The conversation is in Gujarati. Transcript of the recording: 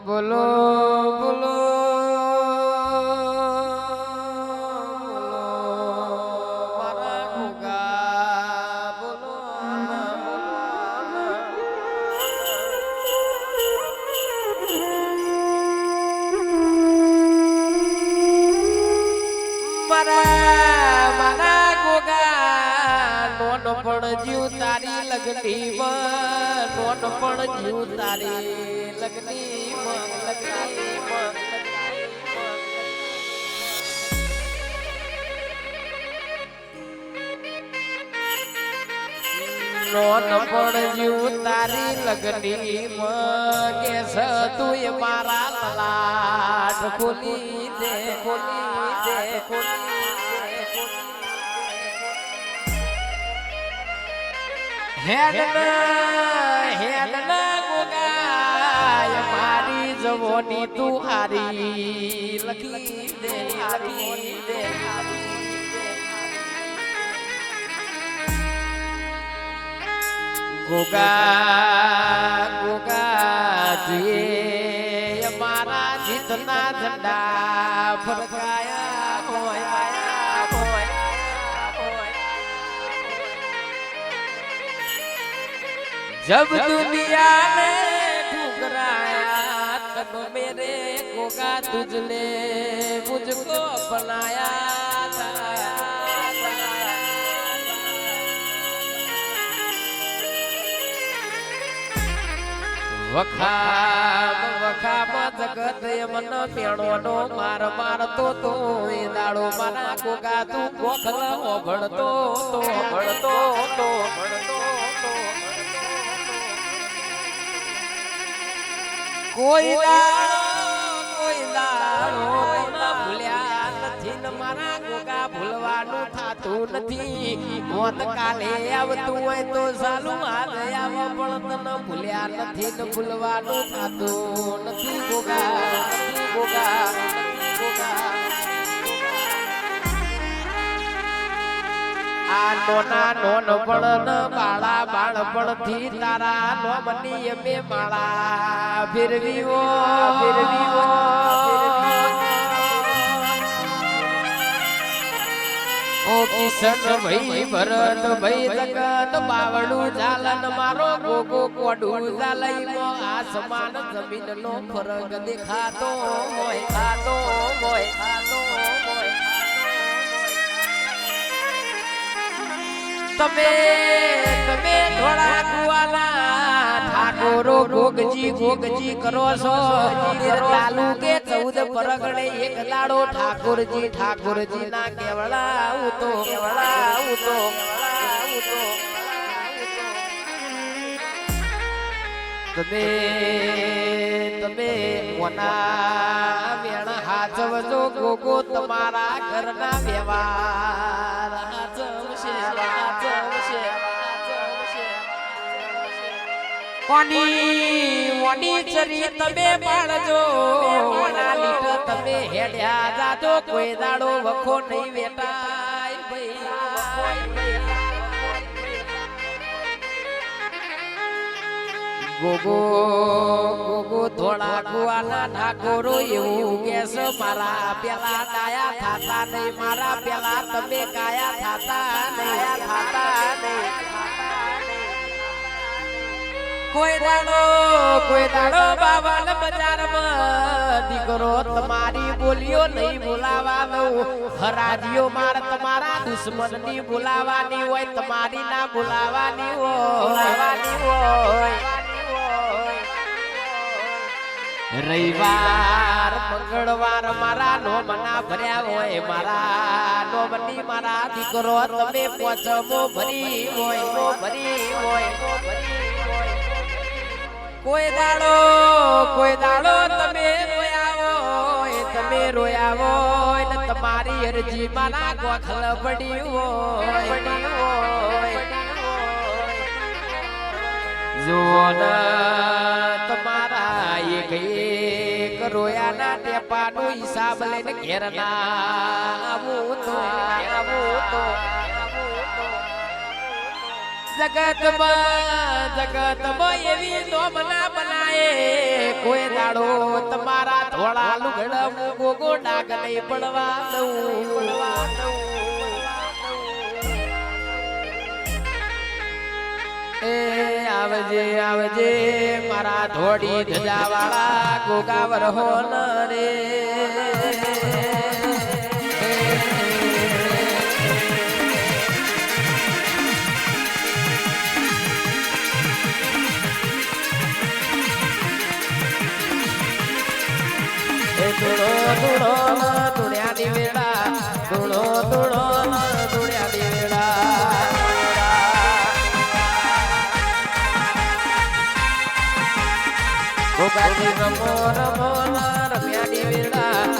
બોલો બોલો મારા ગોગા બોલો મારા ગોગા નોન પણ જીવ તારી લગની નોન પણ જીવ તારી લગની નોન પણ જીવ તારી લગની કેસ તું મારા લલાટ ખોલી દે હેડ ગોગાય મારી જવોની તું હારી લખી દે ગોગા તુએ મારા જીતના ઝંડા ફરકાયા હોય जब दुनिया में ठुकराया तब मेरे गोगा तुझने मुझको अपनाया था वखाम जगत मन मेणो मार मारतो तो दाड़ो मारा गोगा तू गोखल ओभड़तो કોઈ દાડો ભૂલ્યા નથી ને મારા ગોગા ભૂલવાનું થાતું નથી મોત કાલે આવતું હોય તો ચાલુ હાલ આવ પણ તને ભૂલ્યા નથી ને ભૂલવાનું થાતું નથી ગોગા આ નોન પણ બાળા બાળપણથી તારા નોમની મે માળા ફેરવીઓ ઓ કિશન ભાઈ ભરત ભાઈ જગત બાવડું જાલન મારો ગોગો કોડું જાલઈનો આસમાન જમીન નો ફરક દેખાતો હોય તમે થોડા કુવાલા ઠાકોરો ગોગજી કરો છો તાલુકે 14 પરગણે એક લાડો ઠાકોરજી ના કેવડા ઉતો તમે કોના વેણ હાચવજો ગોગો તમારા ઘરના વ્યવહાર કોની ચરી તમે પાડજો ના લીટ તમે હેડ્યા જાજો કોઈ દાડો વખો નહીં વેટાય ગોગો થોડા કુવાના ઠાકોરો એવું કેસ મારા પેલા કાયા થાતા નહીં મારા પેલા તમે કાયા થાતા નહીં કોઈ દાડો બાવન બજારમાં દીકરો તમારી બોલીઓ નહીં બોલાવાનો હરાજીઓ માર તમારા દુશ્મન ની બોલાવાની હોય તમારી ના બોલાવાની હોય રવિવાર મંગળવાર મારા નોમના ભર્યા હોય મારા નોમની મારા દીકરો તમે પોચમો ભરી હોય કોઈ દાડો તમે રોયા હોય ને તમારી અરજી મારા ગોખલ પડી હોય જોન તમારા એક રોયાના ટેપાનો હિસાબ લઈને ઘેર ના આવું તો જગતમાં એવી નોમના બનાય કોઈ દાડો તમારા ધોળા લુગડા ગોગો ડાગ નહીં પડવા દઉં. એ આવજે આવજે મારા ધોડી ધજા વાળા ગોગાવર હોન રે. ધૂળો ધૂળો ધૂળ્યા ની વેળા ધૂળો ધૂળો ધૂળ્યા ની વેળા ગોગાજી રમો રમો રમ્યા ની વેળા